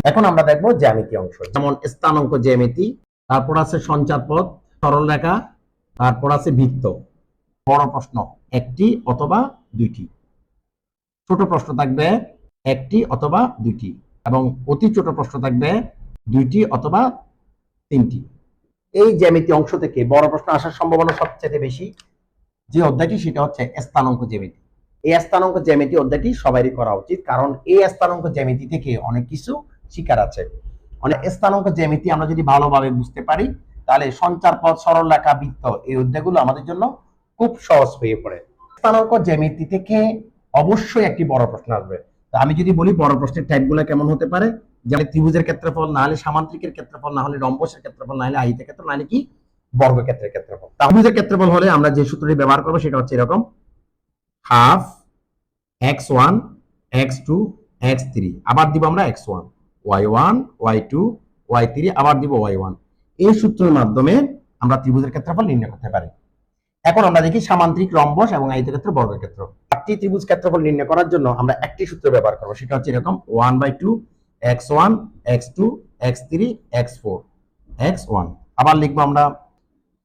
এখন আমরা দেখবো জ্যামিতি অংশ, যেমন স্থানাঙ্ক জ্যামিতি, তারপর আছে সঞ্চার পথ, সরল রেখা, তারপর আছে বৃত্ত। বড় প্রশ্ন একটি অথবা দুইটি, ছোট প্রশ্ন থাকবে একটি অথবা দুইটি, এবং অতি ছোট প্রশ্ন থাকবে দুইটি অথবা তিনটি। এই জ্যামিতি অংশ থেকে বড় প্রশ্ন আসার সম্ভাবনা সবচেয়ে বেশি। যে অধ্যায়টি সেটা হচ্ছে স্থানাঙ্ক জ্যামিতি। এই স্থানাঙ্ক জ্যামিতি অধ্যায়টি সবারই করা উচিত, কারণ এই স্থানাঙ্ক জ্যামিতি থেকে অনেক কিছু শিকার আছে। অনেক স্থানাঙ্ক জ্যামিতি আমরা যদি ভালোভাবে বুঝতে পারি, তাহলে সঞ্চার পথ, সরল রেখা, বৃত্ত এই অধ্যায়গুলো আমাদের জন্য খুব সহজ হয়ে পড়ে। স্থানাঙ্ক জ্যামিতি থেকে অবশ্যই একটি বড় প্রশ্ন আসবে। তো আমি যদি বলি বড় প্রশ্নের টাইপগুলো কেমন হতে পারে, যেমন ত্রিভুজের ক্ষেত্রফল, না হলে সামান্তরিকের ক্ষেত্রফল, না হলে রম্বসের ক্ষেত্রফল, না হলে আয়তের ক্ষেত্রফল, না হলে কি বর্গক্ষেত্রের ক্ষেত্রফল। ত্রিভুজের ক্ষেত্রফল হলে আমরা যে সূত্রটি ব্যবহার করবো সেটা হচ্ছে এরকম: হাফ x1 x2 x3, আবার দিব আমরা x1 y1 y2 y3, আবার দিব y1। এই সূত্রের মাধ্যমে আমরা ত্রিভুজের ক্ষেত্রফল নির্ণয় করতে পারি। এখন আমরা দেখি সামান্তরিক, রম্বস এবং আয়তক্ষেত্র, বর্গক্ষেত্র। একটি ত্রিভুজ ক্ষেত্রফল নির্ণয় করার জন্য আমরা একটি সূত্র ব্যবহার করব, সেটা হচ্ছে এরকম: 1/2 x1 x2 x3 x4 x1, আবার লিখবো আমরা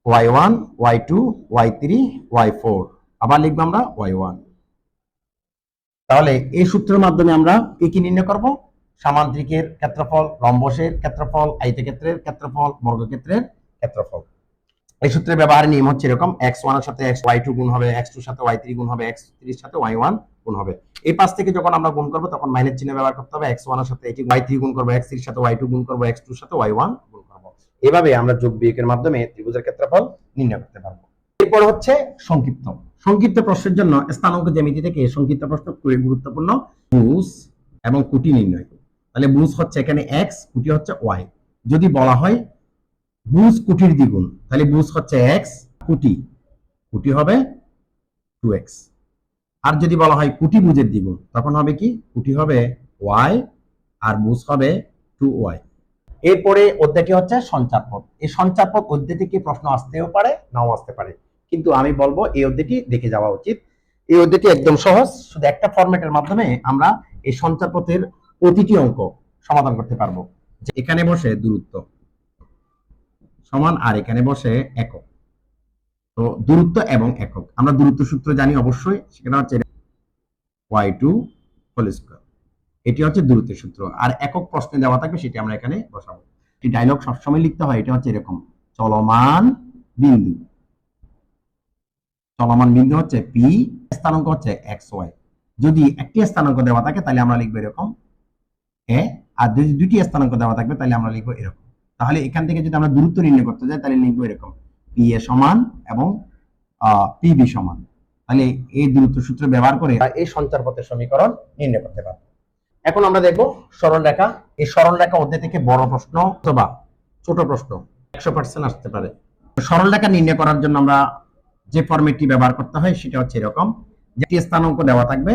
y1 y2 y3 y4, আবার লিখবো আমরা y1। তাহলে এই সূত্রের মাধ্যমে আমরা কি নির্ণয় করব? সামান্তরিকের ক্ষেত্রফল, রম্বসের ক্ষেত্রফল, আয়তক্ষেত্রের ক্ষেত্রফল, বর্গক্ষেত্রের ক্ষেত্রফল। এই সূত্রের ব্যবহারের নিয়ম হচ্ছে এরকম: x1 এর সাথে y2 গুণ হবে, x2 এর সাথে y3 গুণ হবে, x3 এর সাথে y1 গুণ হবে। এই পাশ থেকে যখন আমরা গুণ করব তখন মাইনাস চিহ্ন ব্যবহার করতে হবে। x1 এর সাথে y3 গুণ করব, x3 এর সাথে y2 গুণ করব, x2 এর সাথে y1 গুণ করব। এভাবে আমরা যোগ বিয়োগের মাধ্যমে ত্রিভুজের ক্ষেত্রফল নির্ণয় করতে পারবো। এরপর হচ্ছে সংক্ষিপ্ত। সংক্ষিপ্ত প্রশ্নের জন্য স্থানাঙ্ক জ্যামিতি থেকে সংক্ষিপ্ত প্রশ্ন খুবই গুরুত্বপূর্ণ: ভুজ এবং কুটি নির্ণয়। তাহলে ভুজ হচ্ছে এখানে x, কুটি হচ্ছে y। যদি বলা হয় ভুজ কুটির দ্বিগুণ, তাহলে ভুজ হচ্ছে x, কুটি হবে 2x। আর যদি বলা হয় কুটি ভুজের দ্বিগুণ, তখন হবে কি? কুটি হবে y আর ভুজ হবে 2y। এরপরে অধ্যায়টি হচ্ছে সঞ্চার পথ। এই সঞ্চার পথ অধ্যায় থেকে প্রশ্ন আসতেও পারে, নাও আসতে পারে, কিন্তু আমি বলবো এই অধ্যায়টি দেখে যাওয়া উচিত। এই অধ্যায়টি একদম সহজ, শুধু একটা ফরম্যাটের মাধ্যমে আমরা এই সঞ্চার পথের প্রতিটি অঙ্ক সমাধান করতে পারবো। এখানে বসে দূরত্ব সমান আর এখানে বসে একক। তো দূরত্ব এবং একক, আমরা দূরত্ব সূত্র জানি অবশ্যই, সেটা হচ্ছে y2 হোল স্কয়ার। এটি হচ্ছে দূরত্বের সূত্র। আর একক প্রশ্নে দেওয়া থাকবে, সেটি আমরা এখানে বসাবো। এই ডায়লগ সবসময় লিখতে হয়, এটা হচ্ছে এরকম: চলমান বিন্দু, চলমান বিন্দু হচ্ছে p, স্থানাঙ্ক হচ্ছে xy। যদি একটি স্থানাঙ্ক দেওয়া থাকে তাহলে আমরা লিখবো এরকম a, আর যদি দুটি স্থানাঙ্ক দেওয়া থাকবে তাহলে আমরা লিখবো এরকম। তাহলে এখান থেকে যদি আমরা দূরত্ব নির্ণয় করতে যাই তাহলে লিখবো এরকম: pa সমান এবং pb সমান। তাহলে এই দূরত্ব সূত্র ব্যবহার করে এই সঞ্চার পথের সমীকরণ নির্ণয় করতে পারবো। এখন আমরা দেখবো সরল রেখা। এই সরল রেখা অধ্যায় থেকে বড় প্রশ্ন অথবা ছোট প্রশ্ন 100% আসতে পারে। সরল রেখা নির্ণয় করার জন্য আমরা যে ফরম্যাটটি ব্যবহার করতে হয় সেটা হচ্ছে এরকম: যেটি স্থানাঙ্ক দেওয়া থাকবে,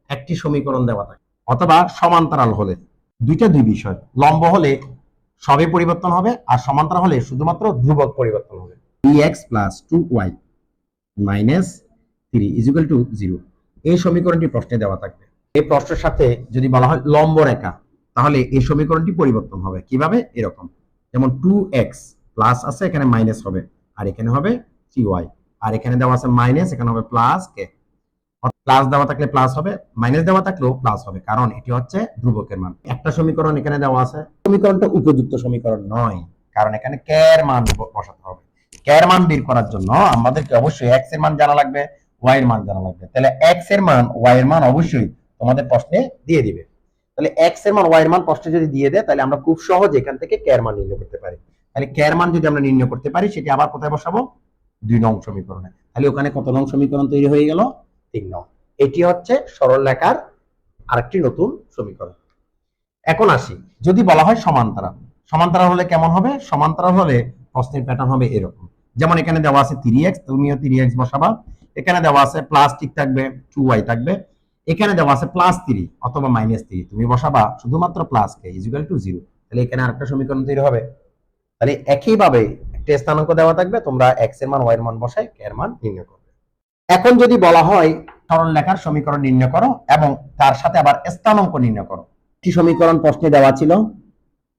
একটি সমীকরণ দেওয়া থাকবে, অথবা সমান্তরাল হলে দুইটা দুই বিষয়, লম্ব হলে সবই পরিবর্তন হবে, আর সমান্তরাল হলে শুধুমাত্র ধ্রুবক পরিবর্তন হবে। 3x + 2y - 3 = 0, এই সমীকরণটি প্রশ্নে দেওয়া থাকবে। এই প্রশ্নের সাথে যদি বলা হয় লম্ব রেখা, তাহলে এই সমীকরণটি পরিবর্তন হবে কিভাবে? এরকম: যেমন 2x প্লাস আছে, এখানে মাইনাস হবে, আর এখানে হবে 3y, আর এখানে দেওয়া আছে মাইনাস, এখানে হবে প্লাস k। প্লাস দেওয়া থাকলে প্লাস হবে, মাইনাস দেওয়া থাকলেও প্লাস হবে, কারণ এটি হচ্ছে ধ্রুবকের মান। একটা সমীকরণ এখানে দেওয়া আছে, সমীকরণটা উপযুক্ত সমীকরণ নয়, কারণ এখানে k এর মান বসাতে হবে। k এর মান বের করার জন্য আমাদেরকে অবশ্যই x এর মান জানা লাগবে, y এর মান জানা লাগবে। তাহলে x এর মান y এর মান অবশ্যই তোমাদের প্রশ্নে দিয়ে দিবে। তাহলে x এর মান y এর মান প্রশ্নে যদি দিয়ে দেয়, তাহলে আমরা খুব সহজ এখান থেকে k এর মান নির্ণয় করতে পারি। তাহলে k এর মান যদি আমরা নির্ণয় করতে পারি, সেটি আবার কোথায় বসাবো? 2 নং সমীকরণে। তাহলে ওখানে কত নং সমীকরণ তৈরি হয়ে গেল? 3 নং। এটি হচ্ছে সরল রেখার আরেকটি নতুন সমীকরণ। এখন আসি, যদি বলা হয় সমান্তরাল। সমান্তরাল হলে কেমন হবে? সমান্তরাল হলে প্রশ্নের প্যাটার্ন হবে এরকম: যেমন এখানে দেওয়া আছে 3x, তুমিও 3x বসাবা। এখানে দেওয়া আছে প্লাস ঠিক থাকবে, 2y থাকবে। এখানে দেওয়া আছে +3 অথবা -3, তুমি বসাবা শুধুমাত্র প্লাস k = 0। তাহলে এখানে আরেকটা সমীকরণ তৈরি হবে। তাহলে একইভাবে একটা স্থানাঙ্ক দেওয়া থাকবে, তোমরা x এর মান y এর মান বসাই k এর মান নির্ণয় করবে। এখন যদি বলা হয় সরল রেখার সমীকরণ নির্ণয় করো এবং তার সাথে আবার স্থানাঙ্ক নির্ণয় করো, একটি সমীকরণ প্রশ্নে দেওয়া ছিল,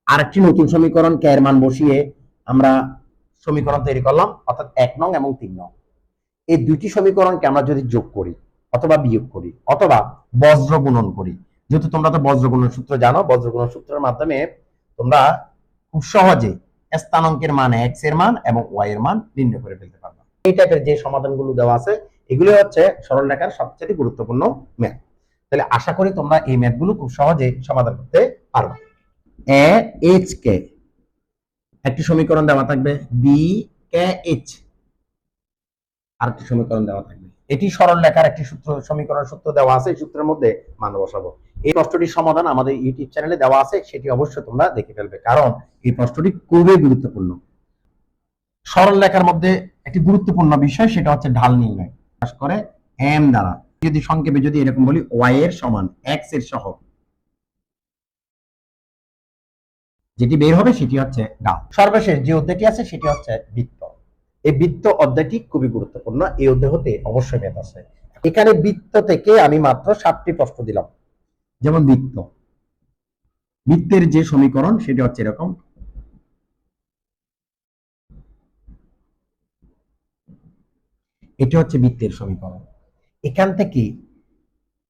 আরেকটি নতুন সমীকরণ কে এর মান বসিয়ে আমরা সমীকরণ তৈরি করলাম, অর্থাৎ 1 নং এবং 3 নং। এই দুইটি সমীকরণকে আমরা যদি যোগ করি অথবা বিয়োগ করি অথবা বজ্র গুণন করি, যেহেতু তোমরা তো বজ্র গুণন সূত্র জানো, বজ্র গুণন সূত্রের মাধ্যমে তোমরা খুব সহজে স্থানাঙ্কের মান x এর মান এবং y এর মান নির্ণয় করে ফেলতে পারবে। এই টাইপের যে সমাধানগুলো দেওয়া আছে এগুলো হচ্ছে সরল রেখার সবচেয়ে গুরুত্বপূর্ণ ম্যাথ। তাহলে আশা করি তোমরা এই ম্যাথগুলো খুব সহজে সমাধান করতে পারবে। এ এইচ কে একটি সমীকরণ দেওয়া থাকবে, বি কে এইচ আরেকটি সমীকরণ দেওয়া থাকবে। এটি সরল রেখার একটি সূত্র, সমীকরণ সূত্র দেওয়া আছে, এই সূত্রের মধ্যে মান বসাবো। এই প্রশ্নটির সমাধান আমাদের ইউটিউব চ্যানেলে দেওয়া আছে, সেটি অবশ্যই তোমরা দেখে ফেলবে, কারণ এই প্রশ্নটি খুবই গুরুত্বপূর্ণ। সরল রেখার মধ্যে একটি গুরুত্বপূর্ণ বিষয় সেটা হচ্ছে ঢাল নির্ণয়, বিশেষ করে এম দ্বারা। যদি সংক্ষেপে যদি এরকম বলি, ওয়াই এর সমান এক্স এর সহগ, যেটি বের হবে সেটি হচ্ছে ঢাল। সর্বশেষ যে অধ্যায়টি আছে সেটি হচ্ছে বৃত্ত। এই বৃত্ত অধ্যায়টি খুবই গুরুত্বপূর্ণ, এই অধ্যায় হতে অবশ্যই ম্যাথ আছে। এখানে বৃত্ত থেকে আমি মাত্র 7টি প্রশ্ন দিলাম। যেমন বৃত্তের যে সমীকরণ সেটি হচ্ছে এরকম, এটি হচ্ছে বৃত্তের সমীকরণ। এখান থেকে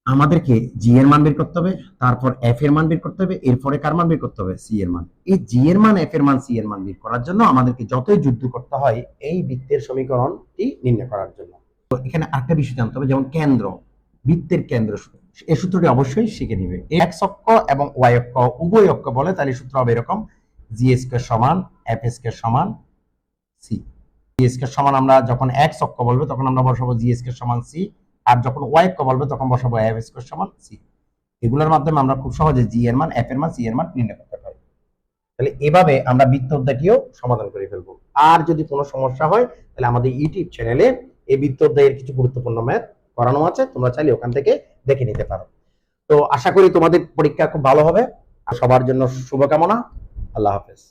আমাদেরকে জি এর মান বের করতে হবে, তারপর এফ এর মান বের করতে হবে, এরপরে কার মান বের করতে হবে, সি এর মান। এই জি এর মান, এফ এর মান, সি এর মান বের করার জন্য আমাদেরকে যতই যুদ্ধ করতে হয় এই বৃত্তের সমীকরণটি নির্ণয় করার জন্য। তো এখানে আরেকটা বিষয় জানতে হবে, যেমন কেন্দ্র, বৃত্তের কেন্দ্র, এই সূত্রটি অবশ্যই শিখে নিবে। এক্স অক্ষ এবং ওয়াই অক্ষ উভয় অক্ষ বলে, তাহলে সূত্র হবে এরকম, জি স্কয়ার সমান এফ স্কয়ার সমান সি। জি স্কয়ার সমান আমরা যখন এক্স অক্ষ বলবে তখন আমরা বসাবো জি স্কয়ার সমান সি, আর যখন ওয়াই অক্ষ বলবে তখন বসাবো এফ স্কয়ার সমান সি। এগুলোর মাধ্যমে আমরা খুব সহজে জি এর মান, এফ এর মান, সি এর মান নির্ণয় করতে পারি। তাহলে এভাবে আমরা বৃত্ত অধ্যায়টিও সমাধান করে ফেলবো। আর যদি কোনো সমস্যা হয় তাহলে আমাদের ইউটিউব চ্যানেলে এই বৃত্ত অধ্যায়ের কিছু গুরুত্বপূর্ণ ম্যাথ করানো আছে, তোমরা চাইলে ওখান থেকে দেখে নিতে পারো। তো আশা করি তোমাদের পরীক্ষা খুব ভালো হবে। আর সবার জন্য শুভকামনা। আল্লাহ হাফেজ।